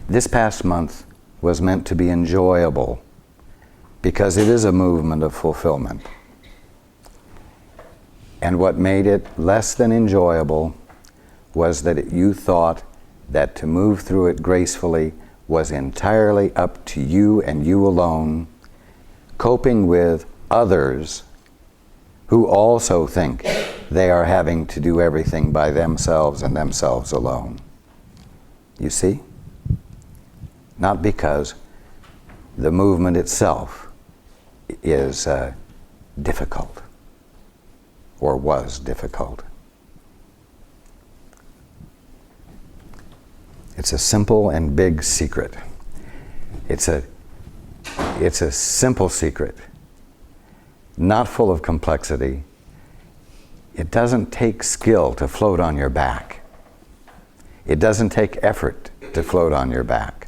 This past month was meant to be enjoyable because it is a movement of fulfillment. And what made it less than enjoyable was that you thought that to move through it gracefully was entirely up to you and you alone, coping with others who also think they are having to do everything by themselves and themselves alone. You see? Not because the movement itself is difficult or was difficult. It's a simple and big secret. It's a simple secret, not full of complexity. It doesn't take skill to float on your back. It doesn't take effort to float on your back.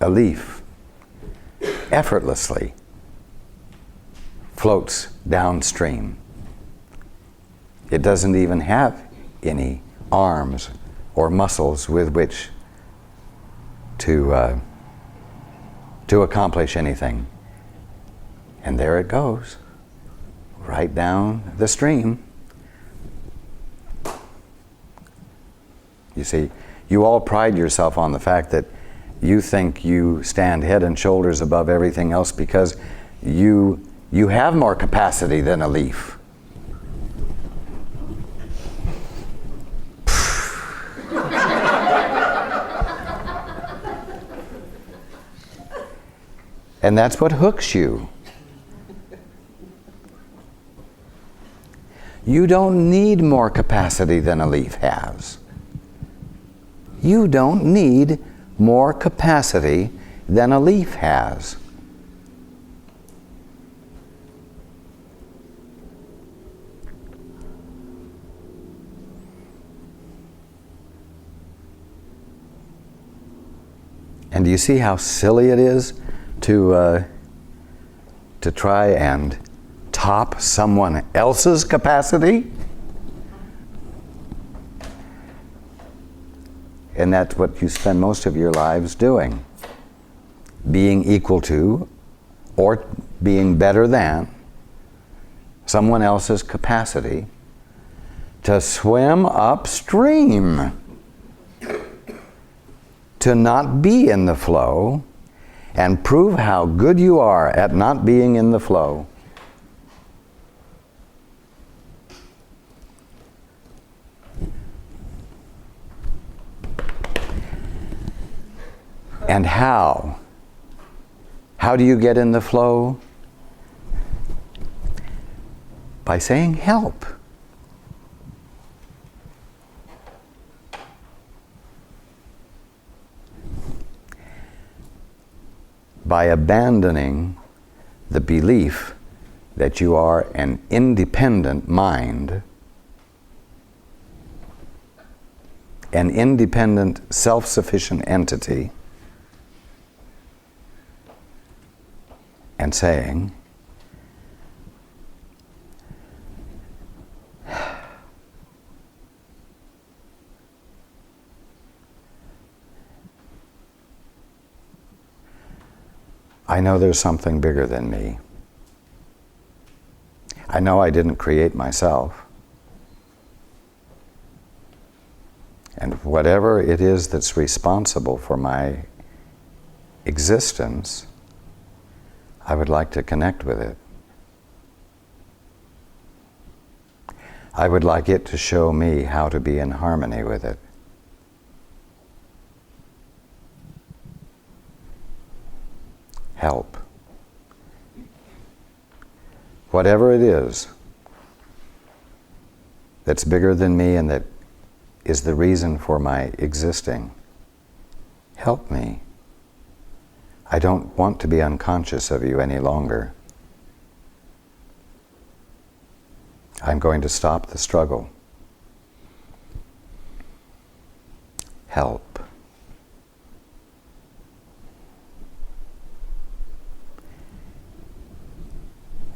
A leaf effortlessly floats downstream. It doesn't even have any arms or muscles with which to accomplish anything. And there it goes, right down the stream. You see, you all pride yourself on the fact that you think you stand head and shoulders above everything else because you have more capacity than a leaf. And that's what hooks you. You don't need more capacity than a leaf has. You don't need more capacity than a leaf has. And do you see how silly it is to try and top someone else's capacity? And that's what you spend most of your lives doing. Being equal to or being better than someone else's capacity to swim upstream, to not be in the flow, and prove how good you are at not being in the flow. And how? How do you get in the flow? By saying help. By abandoning the belief that you are an independent mind, an independent, self-sufficient entity, and saying, I know there's something bigger than me. I know I didn't create myself. And whatever it is that's responsible for my existence, I would like to connect with it. I would like it to show me how to be in harmony with it. Help. Whatever it is that's bigger than me and that is the reason for my existing, help me. I don't want to be unconscious of you any longer. I'm going to stop the struggle. Help.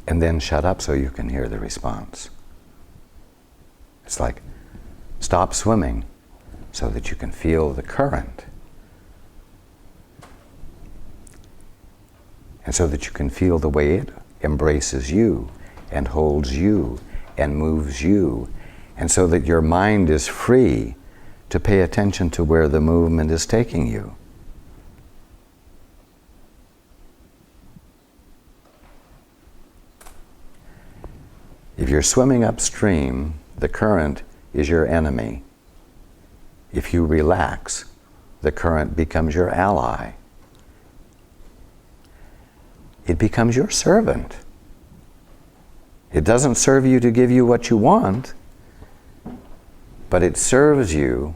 And then shut up so you can hear the response. It's like, stop swimming so that you can feel the current. And so that you can feel the way it embraces you and holds you and moves you. And so that your mind is free to pay attention to where the movement is taking you. If you're swimming upstream, the current is your enemy. If you relax, the current becomes your ally. It becomes your servant. It doesn't serve you to give you what you want, but it serves you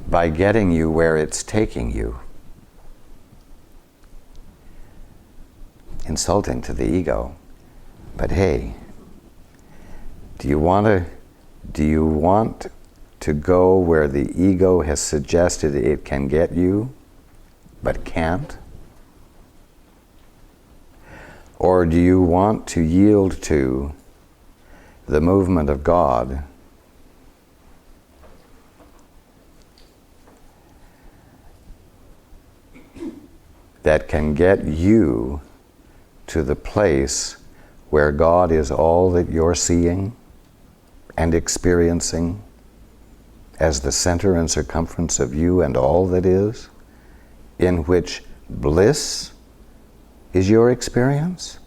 by getting you where it's taking you. Insulting to the ego. But hey, do you want to go where the ego has suggested it can get you, but can't? Or do you want to yield to the movement of God that can get you to the place where God is all that you're seeing and experiencing as the center and circumference of you and all that is, in which bliss is your experience?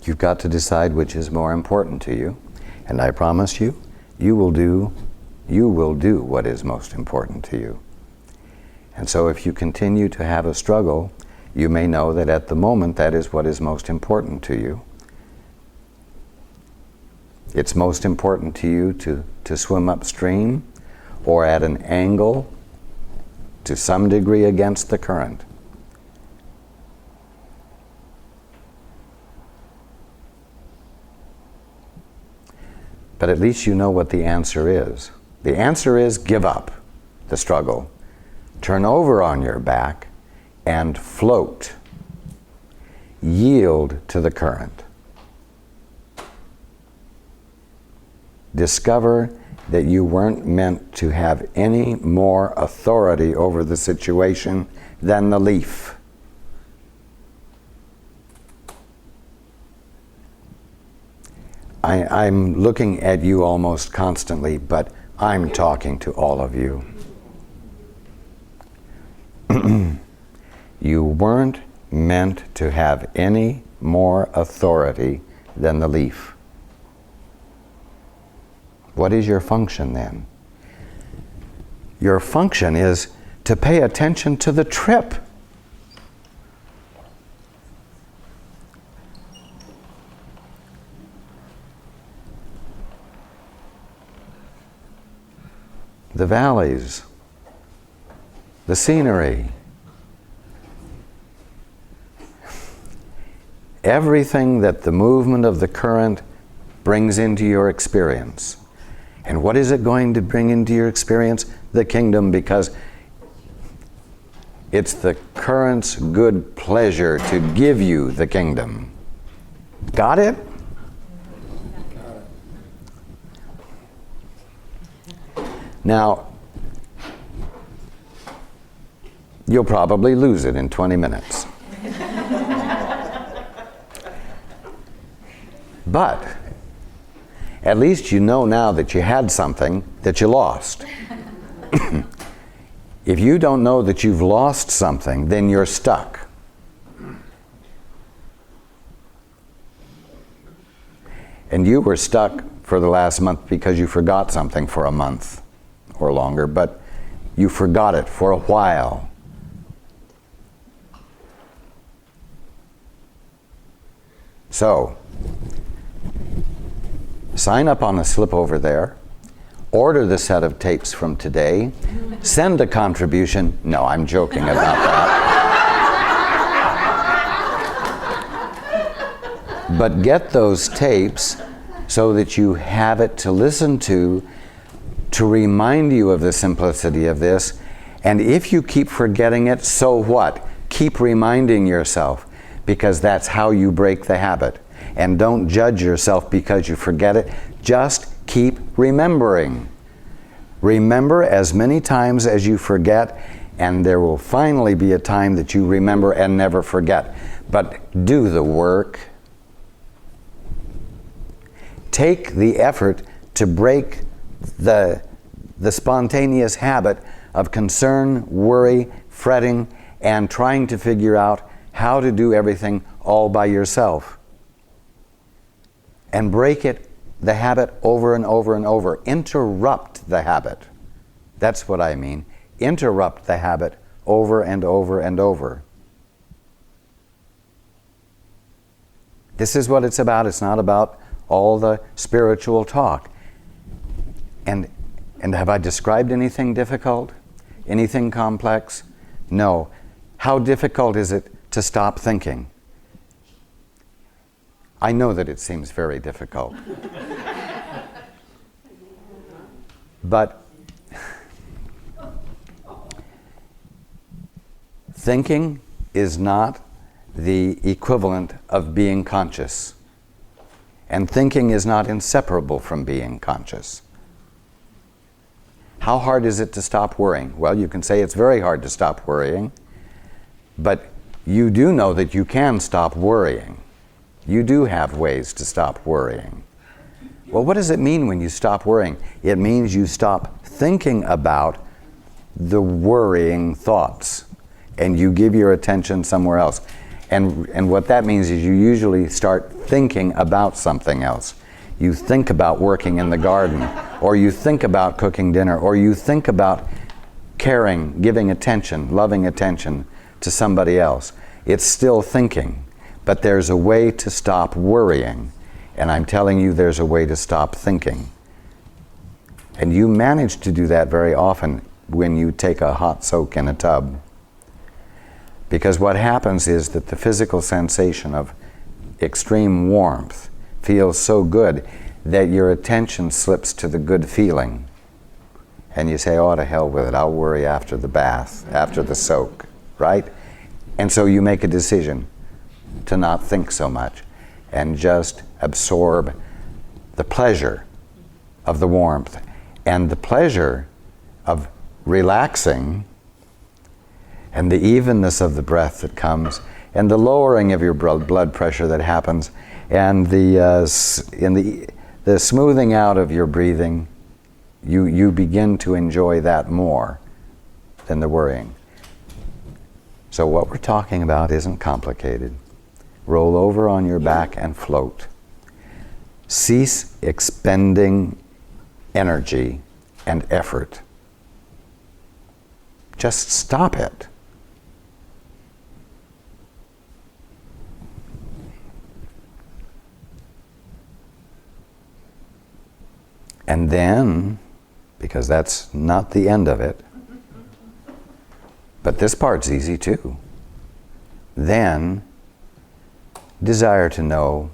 You've got to decide which is more important to you, and I promise you, you will do what is most important to you. And so if you continue to have a struggle, you may know that at the moment that is what is most important to you. It's most important to you to swim upstream or at an angle to some degree against the current. But at least you know what the answer is. The answer is give up the struggle. Turn over on your back and float. Yield to the current. Discover that you weren't meant to have any more authority over the situation than the leaf. I'm looking at you almost constantly, but I'm talking to all of you. You weren't meant to have any more authority than the leaf. What is your function then? Your function is to pay attention to the trip. The valleys, the scenery, everything that the movement of the current brings into your experience. And what is it going to bring into your experience? The kingdom, because it's the current's good pleasure to give you the kingdom. Got it? Now, you'll probably lose it in 20 minutes. But at least you know now that you had something that you lost. If you don't know that you've lost something, then you're stuck. And you were stuck for the last month because you forgot something for a month or longer, but you forgot it for a while. So, sign up on a slip over there, order the set of tapes from today, send a contribution. No, I'm joking about that. But get those tapes so that you have it to listen to to remind you of the simplicity of this. And if you keep forgetting it, so what? Keep reminding yourself, because that's how you break the habit. And don't judge yourself because you forget it. Just keep remembering. Remember as many times as you forget, and there will finally be a time that you remember and never forget. But do the work. Take the effort to break the spontaneous habit of concern, worry, fretting, and trying to figure out how to do everything all by yourself. And break it, the habit, over and over and over. Interrupt the habit. That's what I mean. Interrupt the habit over and over and over. This is what it's about. It's not about all the spiritual talk. And have I described anything difficult? Anything complex? No. How difficult is it to stop thinking? I know that it seems very difficult. But thinking is not the equivalent of being conscious. And thinking is not inseparable from being conscious. How hard is it to stop worrying? Well, you can say it's very hard to stop worrying, but you do know that you can stop worrying. You do have ways to stop worrying. Well, what does it mean when you stop worrying? It means you stop thinking about the worrying thoughts and you give your attention somewhere else. And what that means is you usually start thinking about something else. You think about working in the garden, or you think about cooking dinner, or you think about caring, giving attention, loving attention to somebody else. It's still thinking, but there's a way to stop worrying. And I'm telling you, there's a way to stop thinking. And you manage to do that very often when you take a hot soak in a tub. Because what happens is that the physical sensation of extreme warmth feels so good that your attention slips to the good feeling. And you say, oh, to hell with it, I'll worry after the bath, after the soak, right? And so you make a decision to not think so much and just absorb the pleasure of the warmth and the pleasure of relaxing and the evenness of the breath that comes and the lowering of your blood pressure that happens and the smoothing out of your breathing. You begin to enjoy that more than the worrying. So what we're talking about isn't complicated. Roll over on your back and float. Cease expending energy and effort. Just stop it. And then, because that's not the end of it, but this part's easy too, then desire to know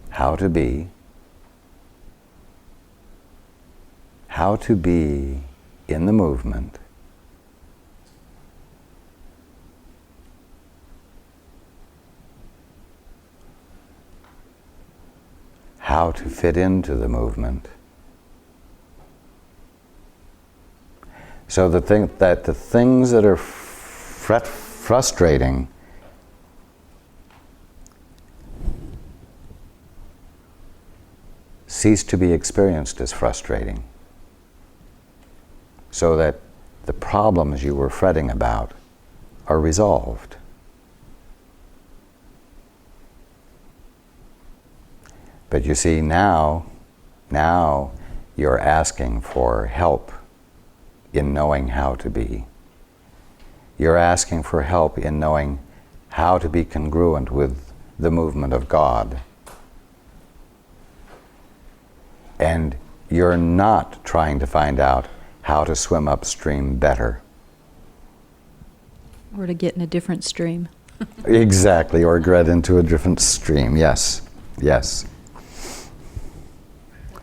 how to be in the movement, how to fit into the movement, so that the things that are frustrating cease to be experienced as frustrating, so that the problems you were fretting about are resolved. But you see, now you're asking for help in knowing how to be. You're asking for help in knowing how to be congruent with the movement of God. And you're not trying to find out how to swim upstream better. Or to get in a different stream. Exactly, or get into a different stream, yes, yes.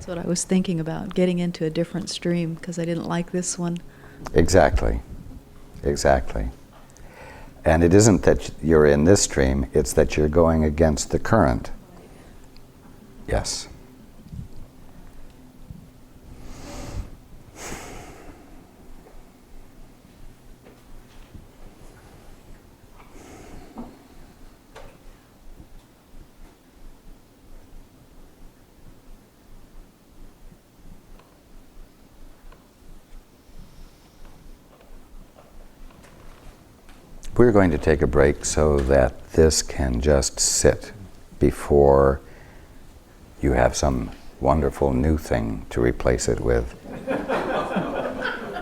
what I was thinking about, getting into a different stream because I didn't like this one. Exactly. Exactly. And it isn't that you're in this stream, it's that you're going against the current. Yes. We're going to take a break so that this can just sit before you have some wonderful new thing to replace it with.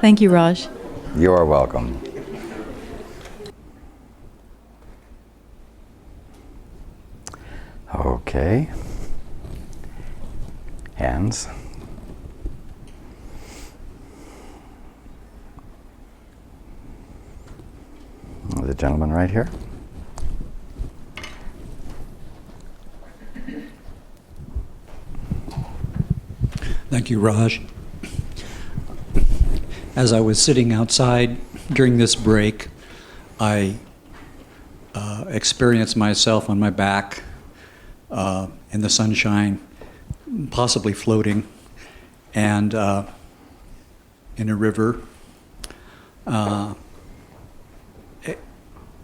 Thank you, Raj. You're welcome. Okay. Hands. The gentleman right here. Thank you, Raj. As I was sitting outside during this break, I experienced myself on my back in the sunshine, possibly floating, and in a river.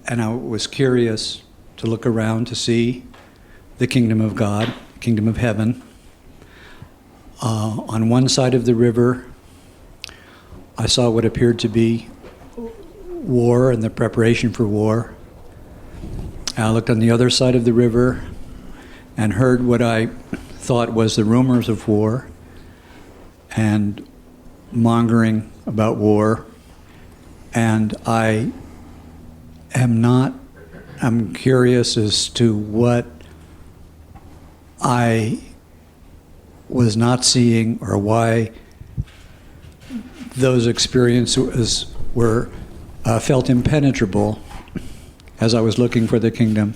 And I was curious to look around to see the kingdom of God, kingdom of heaven. On one side of the river, I saw what appeared to be war and the preparation for war. I looked on the other side of the river and heard what I thought was the rumors of war and mongering about war. And I'm curious as to what I was not seeing or why those experiences were felt impenetrable as I was looking for the kingdom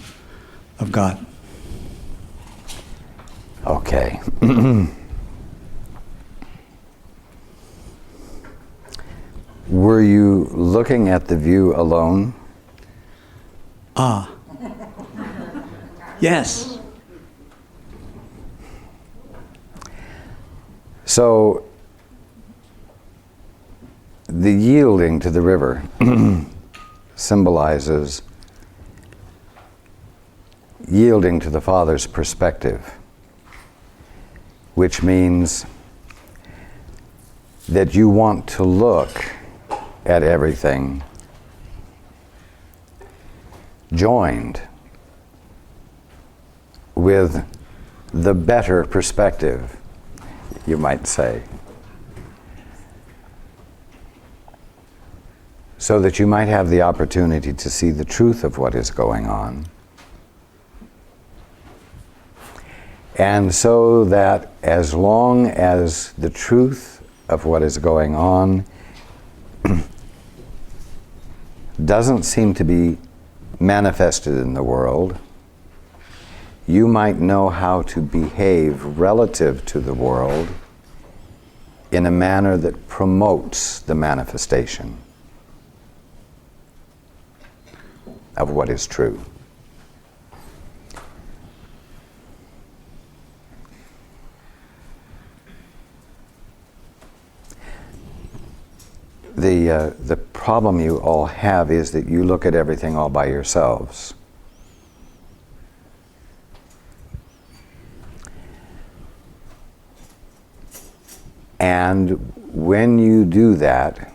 of God. Okay. Were you looking at the view alone? Yes. So, the yielding to the river symbolizes yielding to the Father's perspective, which means that you want to look at everything joined with the better perspective, you might say, so that you might have the opportunity to see the truth of what is going on. And so that as long as the truth of what is going on doesn't seem to be manifested in the world, you might know how to behave relative to the world in a manner that promotes the manifestation of what is true. The problem you all have is that you look at everything all by yourselves. And when you do that,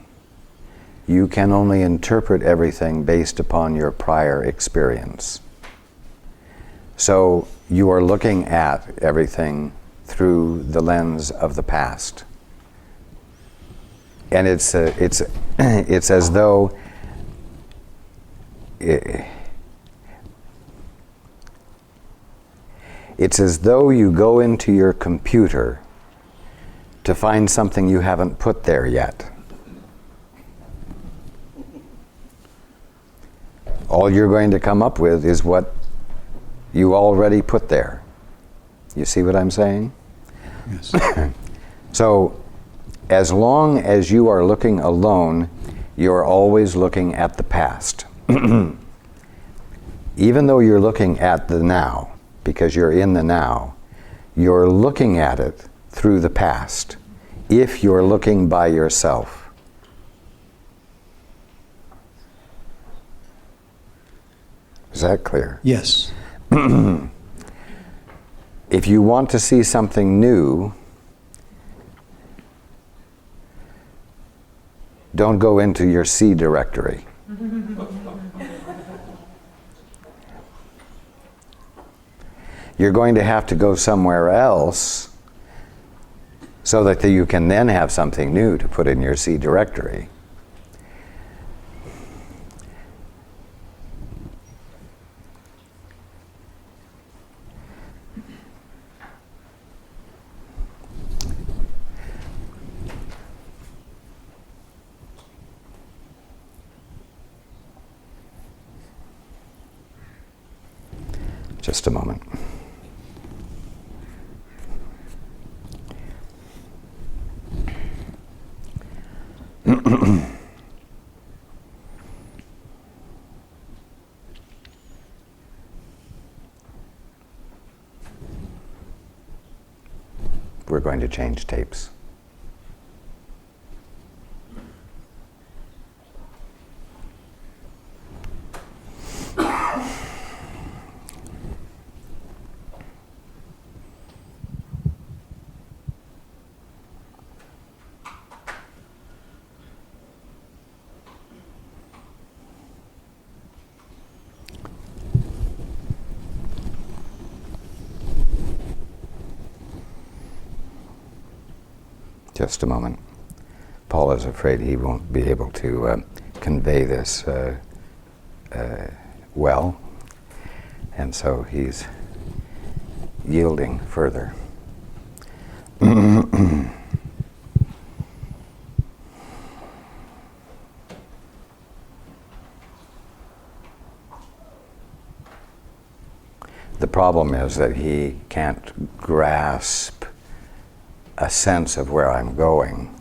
you can only interpret everything based upon your prior experience. So you are looking at everything through the lens of the past. And it's as though it's as though you go into your computer to find something you haven't put there yet. All you're going to come up with is what you already put there. You see what I'm saying? Yes. So, as long as you are looking alone, you're always looking at the past. Even though you're looking at the now, because you're in the now, you're looking at it through the past, if you're looking by yourself. Is that clear? Yes. If you want to see something new, don't go into your C directory. You're going to have to go somewhere else so that you can then have something new to put in your C directory. Just a moment. We're going to change tapes. Just a moment. Paul is afraid he won't be able to convey this well, and so he's yielding further. The problem is that he can't grasp a sense of where I'm going.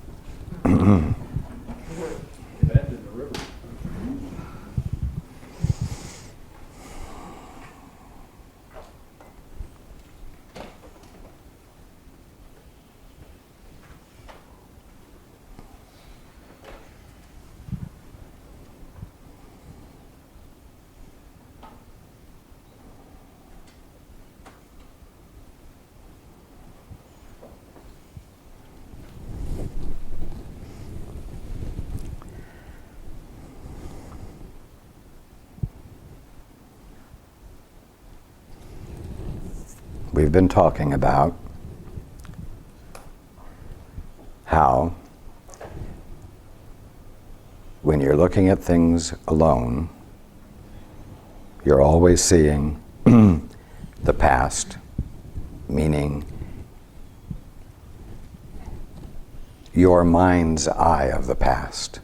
We've been talking about how when you're looking at things alone, you're always seeing the past, meaning your mind's eye of the past.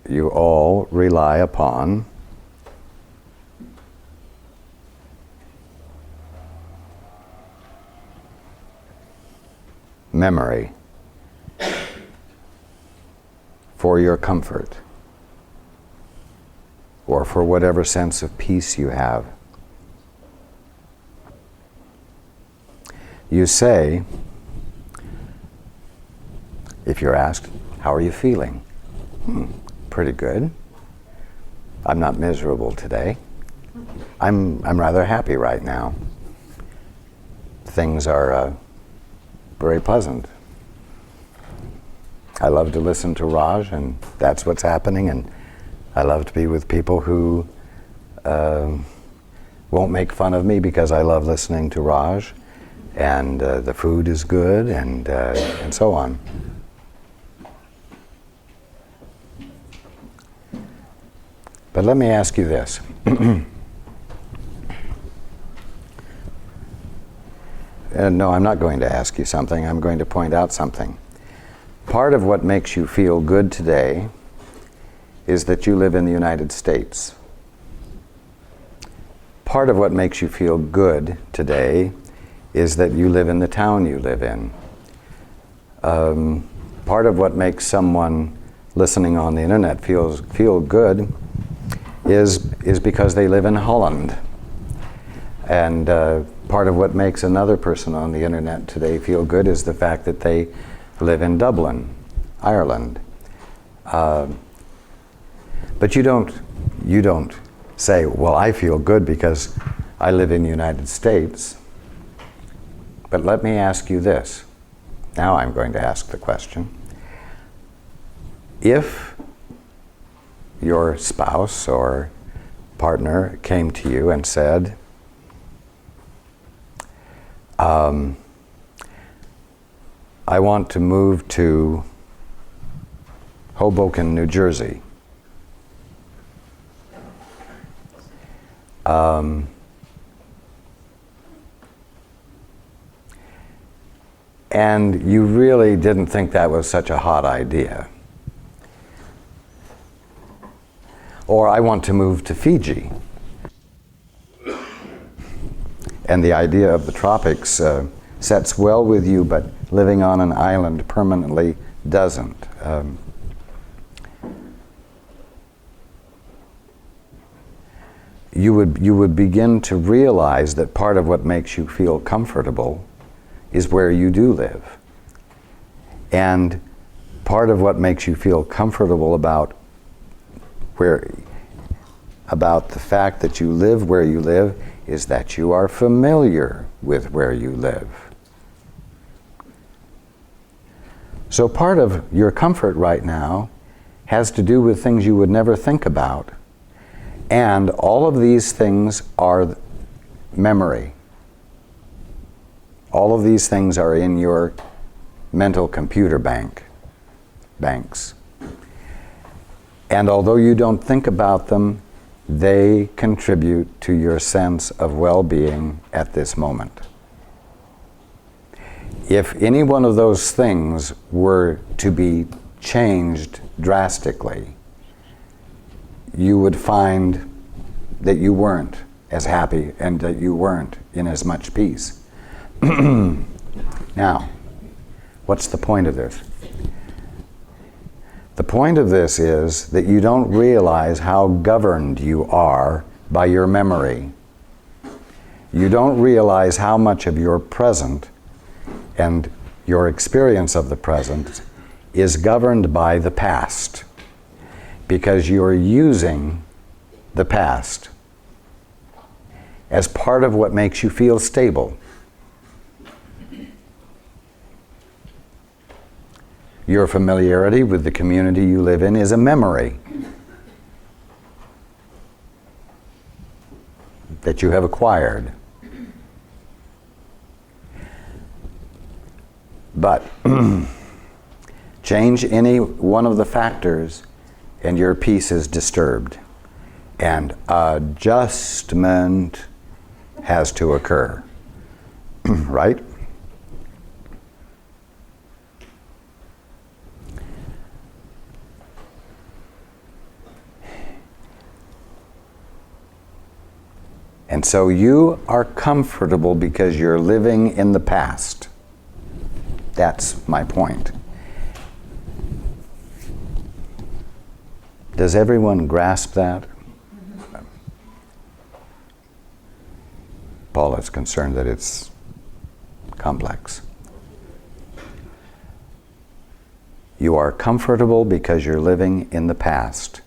You all rely upon memory for your comfort or for whatever sense of peace you have. You say, if you're asked, how are you feeling? Pretty good. I'm not miserable today. I'm rather happy right now. Things are very pleasant. I love to listen to Raj, and that's what's happening, and I love to be with people who won't make fun of me because I love listening to Raj, and the food is good, and so on. But let me ask you this. No, I'm not going to ask you something. I'm going to point out something. part of what makes you feel good today is that you live in the United States. Part of what makes you feel good today is that you live in the town you live in. Part of what makes someone listening on the internet feel good is because they live in Holland. And part of what makes another person on the internet today feel good is the fact that they live in Dublin, Ireland. But you don't say, well, I feel good because I live in the United States. But let me ask you this. Now I'm going to ask the question. If your spouse or partner came to you and said, I want to move to Hoboken, New Jersey. And you really didn't think that was such a hot idea. Or I want to move to Fiji. And the idea of the tropics sets well with you, but living on an island permanently doesn't. You would begin to realize that part of what makes you feel comfortable is where you do live. And part of what makes you feel comfortable about the fact that you live where you live is that you are familiar with where you live. So part of your comfort right now has to do with things you would never think about. And all of these things are memory. All of these things are in your mental computer banks. And although you don't think about them, they contribute to your sense of well-being at this moment. If any one of those things were to be changed drastically, you would find that you weren't as happy and that you weren't in as much peace. Now, what's the point of this? The point of this is that you don't realize how governed you are by your memory. You don't realize how much of your present and your experience of the present is governed by the past, because you're using the past as part of what makes you feel stable. Your familiarity with the community you live in is a memory that you have acquired. But change any one of the factors and your peace is disturbed. And adjustment has to occur. Right? And so you are comfortable because you're living in the past. That's my point. Does everyone grasp that? Paul is concerned that it's complex. You are comfortable because you're living in the past.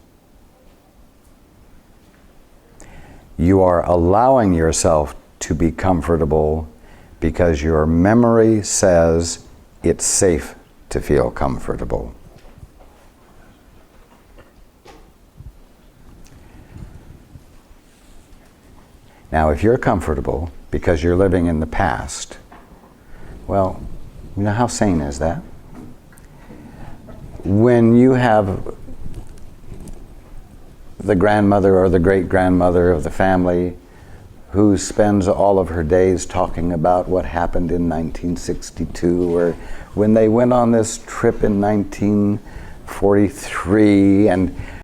You are allowing yourself to be comfortable because your memory says it's safe to feel comfortable. Now, if you're comfortable because you're living in the past, well, you know, how sane is that? When you have the grandmother or the great-grandmother of the family who spends all of her days talking about what happened in 1962, or when they went on this trip in 1943, and